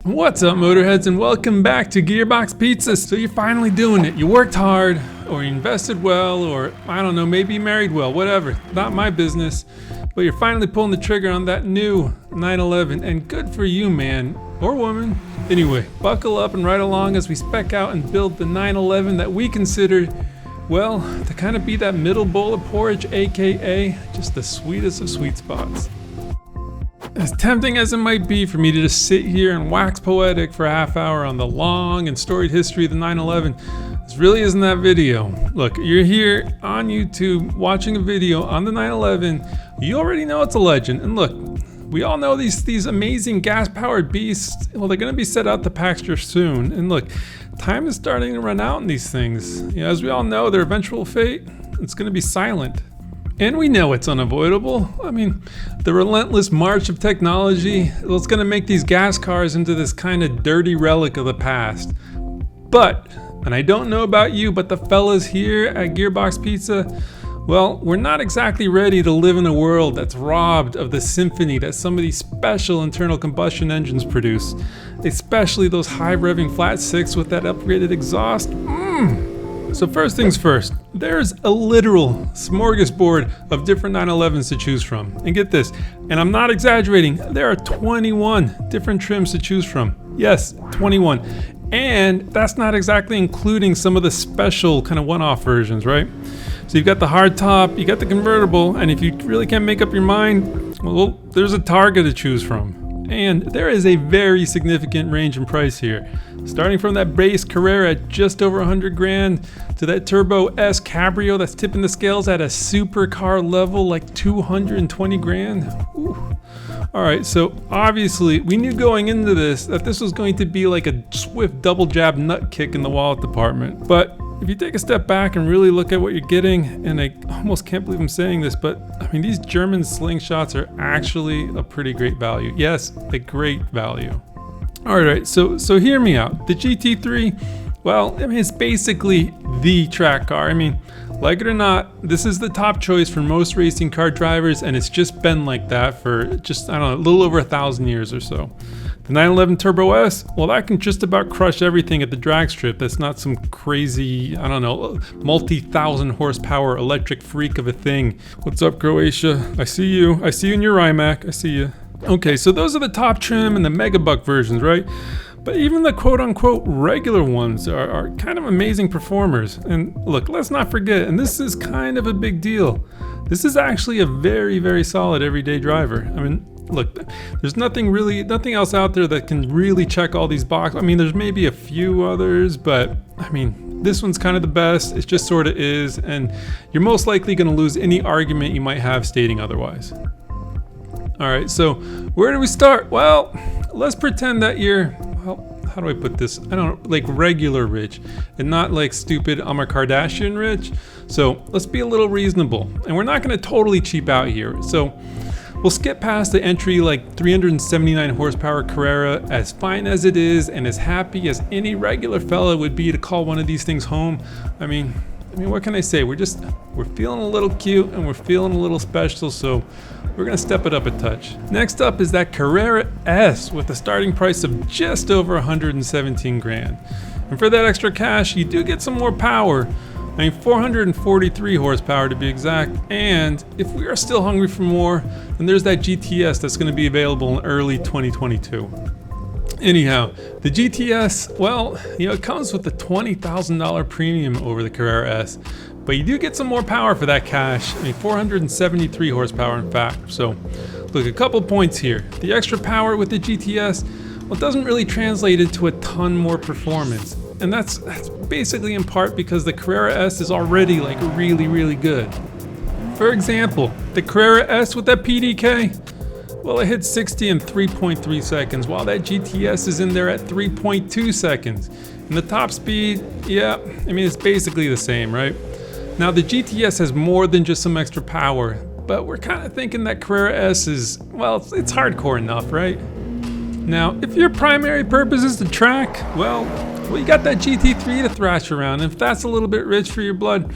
What's up, motorheads, and welcome back to Gearbox Pizza. So you're finally doing it. You worked hard, or you invested well, or I don't know, maybe you married well, whatever. Not my business. But you're finally pulling the trigger on that new 911, and good for you, man, or woman. Anyway, buckle up and ride along as we spec out and build the 911 that we consider, well, to kind of be that middle bowl of porridge, aka just the sweetest of sweet spots. As tempting as it might be for me to just sit here and wax poetic for a half hour on the long and storied history of the 911, this really isn't that video. Look, you're here on YouTube watching a video on the 911. You already know it's a legend. And look, we all know these amazing gas-powered beasts, well, they're going to be set out to pasture soon. And look, time is starting to run out in these things. You know, as we all know, their eventual fate, it's going to be silent. And we know it's unavoidable. I mean, the relentless march of technology, well, it's going to make these gas cars into this kind of dirty relic of the past. But, and I don't know about you, but the fellas here at Gearbox Pizza, well, we're not exactly ready to live in a world that's robbed of the symphony that some of these special internal combustion engines produce, especially those high-revving flat six with that upgraded exhaust. So first things first, there's a literal smorgasbord of different 911s to choose from. And get this, and I'm not exaggerating, there are 21 different trims to choose from. Yes, 21. And that's not exactly including some of the special kind of one-off versions, right? So you've got the hardtop, you got the convertible, and if you really can't make up your mind, well, there's a Targa to choose from. And there is a very significant range in price here. Starting from that base Carrera at just over 100 grand to that Turbo S Cabrio that's tipping the scales at a supercar level like 220 grand. Ooh. All right, so obviously we knew going into this that this was going to be like a swift double jab nut kick in the wallet department. But if you take a step back and really look at what you're getting, and I almost can't believe I'm saying this, but I mean, these German slingshots are actually a pretty great value. Yes, a great value. All right, so hear me out. The GT3, well, I mean, it's basically the track car. I mean, like it or not, this is the top choice for most racing car drivers, and it's just been like that for just, I don't know, a little over 1,000 years or so. The 911 Turbo S, well, that can just about crush everything at the drag strip. That's not some crazy, I don't know, multi-thousand horsepower electric freak of a thing. What's up, Croatia? I see you. I see you in your iMac. I see you. Okay, so those are the top trim and the megabuck versions, right? But even the quote-unquote regular ones are kind of amazing performers. And look, let's not forget, and this is kind of a big deal, this is actually a very, very solid everyday driver. I mean, look, there's nothing else out there that can really check all these boxes. I mean, there's maybe a few others, but I mean, this one's kind of the best. It just sort of is, and you're most likely going to lose any argument you might have stating otherwise. All right, so where do we start? Well, let's pretend that you're, well, how do I put this? I don't know, like regular rich and not like stupid I'm a Kardashian rich. So let's be a little reasonable, and we're not going to totally cheap out here. So we'll skip past the entry like 379 horsepower Carrera, as fine as it is and as happy as any regular fella would be to call one of these things home. I mean, what can I say? We're feeling a little cute and we're feeling a little special, so we're gonna step it up a touch. Next up is that Carrera S with a starting price of just over 117 grand. And for that extra cash, you do get some more power. I mean, 443 horsepower to be exact, and if we are still hungry for more, then there's that GTS that's going to be available in early 2022. Anyhow, the GTS, well, you know, it comes with a $20,000 premium over the Carrera S, but you do get some more power for that cash. I mean, 473 horsepower in fact. So, look, a couple points here. The extra power with the GTS, well, it doesn't really translate into a ton more performance. And that's basically in part because the Carrera S is already like really, really good. For example, the Carrera S with that PDK, well, it hits 60 in 3.3 seconds, while that GTS is in there at 3.2 seconds. And the top speed, yeah, I mean, it's basically the same, right? Now, the GTS has more than just some extra power, but we're kind of thinking that Carrera S is, well, it's hardcore enough, right? Now, if your primary purpose is to track, well, you got that GT3 to thrash around. And if that's a little bit rich for your blood,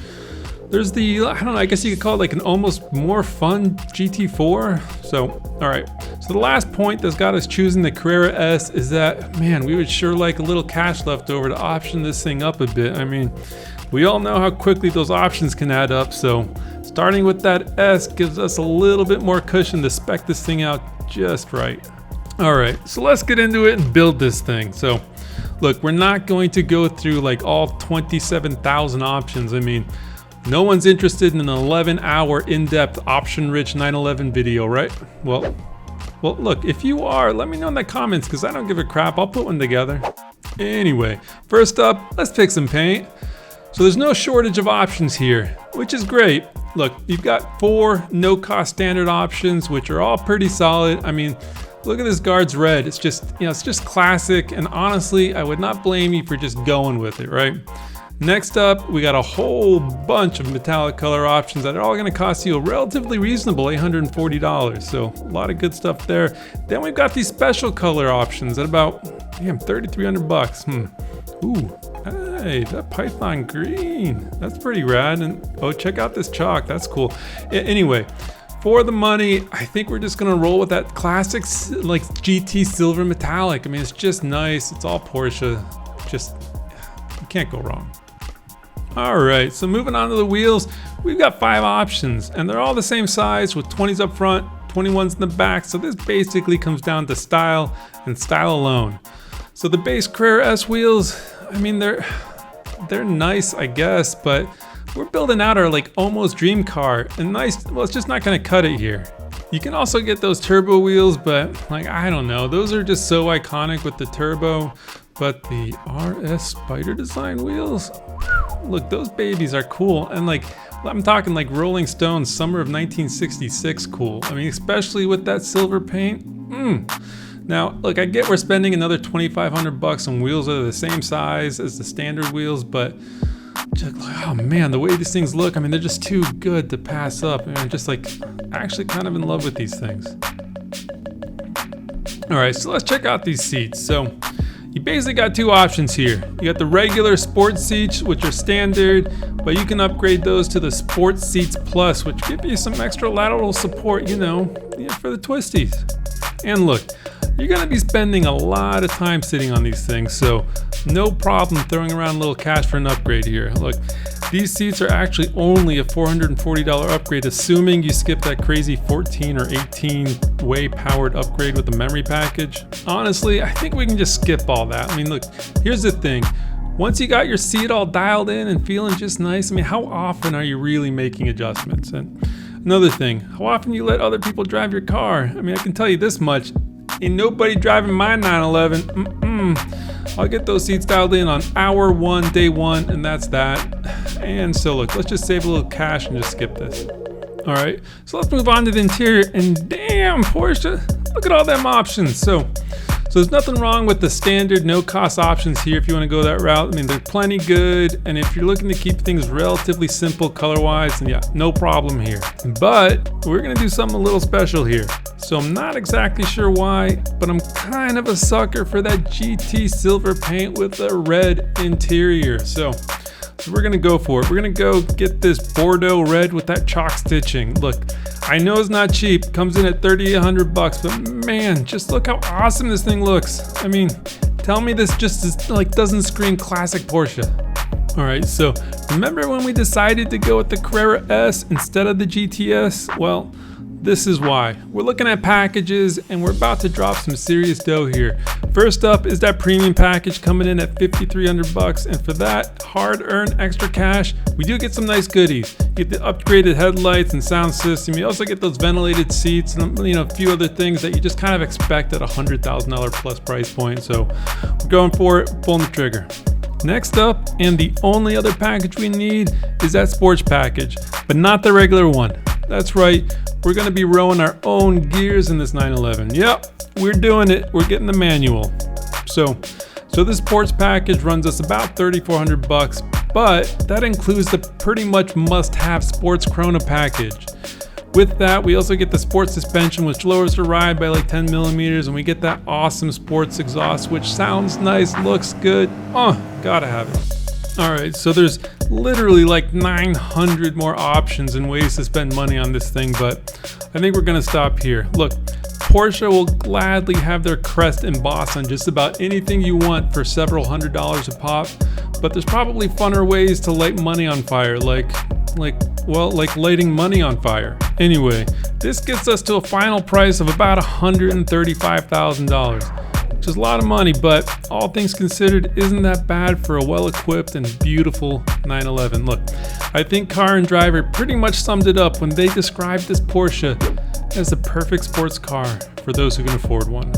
There's the, I don't know, I guess you could call it like an almost more fun GT4. So, all right. So the last point that's got us choosing the Carrera S is that, man, we would sure like a little cash left over to option this thing up a bit. I mean, we all know how quickly those options can add up. So starting with that S gives us a little bit more cushion to spec this thing out just right. All right, so let's get into it and build this thing. So look, we're not going to go through like all 27,000 options. I mean, no one's interested in an 11-hour in-depth option-rich 911 video, right? Well, look, if you are, let me know in the comments because I don't give a crap. I'll put one together. Anyway, first up, let's pick some paint. So there's no shortage of options here, which is great. Look, you've got 4 no-cost standard options, which are all pretty solid. I mean, look at this guard's red. It's just, you know, it's just classic. And honestly, I would not blame you for just going with it, right? Next up, we got a whole bunch of metallic color options that are all gonna cost you a relatively reasonable $840. So a lot of good stuff there. Then we've got these special color options at about, damn, 3,300 bucks. Ooh, hey, that Python green, that's pretty rad. And oh, check out this chalk, that's cool. Anyway, for the money, I think we're just gonna roll with that classic like GT silver metallic. I mean, it's just nice. It's all Porsche. Just, you can't go wrong. All right, so moving on to the wheels, we've got 5 options and they're all the same size with 20s up front, 21s in the back. So this basically comes down to style and style alone. So the base Carrera S wheels, I mean, they're nice, I guess, but we're building out our like almost dream car and nice, well, it's just not gonna cut it here. You can also get those turbo wheels, but like, I don't know, those are just so iconic with the turbo. But the RS Spider design wheels, look, those babies are cool. And like, I'm talking like Rolling Stone's summer of 1966 cool. I mean, especially with that silver paint. Now, look, I get we're spending another 2,500 bucks on wheels that are the same size as the standard wheels, but just, oh man, the way these things look, I mean, they're just too good to pass up. I mean, I'm just like actually kind of in love with these things. All right, so let's check out these seats. So you basically got 2 options here. You got the regular sports seats, which are standard, but you can upgrade those to the Sports Seats Plus, which give you some extra lateral support, you know, for the twisties. And look, you're gonna be spending a lot of time sitting on these things, so no problem throwing around a little cash for an upgrade here. Look, these seats are actually only a $440 upgrade, assuming you skip that crazy 14 or 18 way powered upgrade with the memory package. Honestly, I think we can just skip all that. I mean, look, here's the thing. Once you got your seat all dialed in and feeling just nice, I mean, how often are you really making adjustments? And another thing, how often you let other people drive your car? I mean, I can tell you this much, ain't nobody driving my 911. I'll get those seats dialed in on hour 1, day 1, and that's that. And so look, let's just save a little cash and just skip this. All right, so let's move on to the interior, and damn, Porsche, look at all them options. So there's nothing wrong with the standard no-cost options here if you want to go that route. I mean, they're plenty good, and if you're looking to keep things relatively simple color-wise, then yeah, no problem here. But we're gonna do something a little special here. So I'm not exactly sure why, but I'm kind of a sucker for that GT silver paint with a red interior. So we're gonna go for it. We're gonna go get this Bordeaux red with that chalk stitching. Look, I know it's not cheap, comes in at 3,800 bucks, but man, just look how awesome this thing looks. I mean, tell me this just is, like, doesn't scream classic Porsche. All right, so remember when we decided to go with the Carrera S instead of the GTS? Well, this is why. We're looking at packages and we're about to drop some serious dough here. First up is that premium package coming in at 5,300 bucks, and for that hard-earned extra cash, we do get some nice goodies. You get the upgraded headlights and sound system. You also get those ventilated seats and, you know, a few other things that you just kind of expect at a $100,000 plus price point. So we're going for it, pulling the trigger. Next up, and the only other package we need, is that sports package, but not the regular one. That's right, we're gonna be rowing our own gears in this 911. Yep, we're doing it, we're getting the manual. So this sports package runs us about 3,400 bucks, but that includes the pretty much must-have sports Chrono package. With that, we also get the sports suspension, which lowers the ride by like 10 millimeters, and we get that awesome sports exhaust, which sounds nice, looks good. Oh, gotta have it. All right, so there's literally like 900 more options and ways to spend money on this thing, but I think we're gonna stop here. Look, Porsche will gladly have their crest embossed on just about anything you want for several $100s a pop, but there's probably funner ways to light money on fire, like lighting money on fire. Anyway, this gets us to a final price of about $135,000, which is a lot of money, but all things considered, isn't that bad for a well-equipped and beautiful 911. Look, I think Car and Driver pretty much summed it up when they described this Porsche as the perfect sports car for those who can afford one.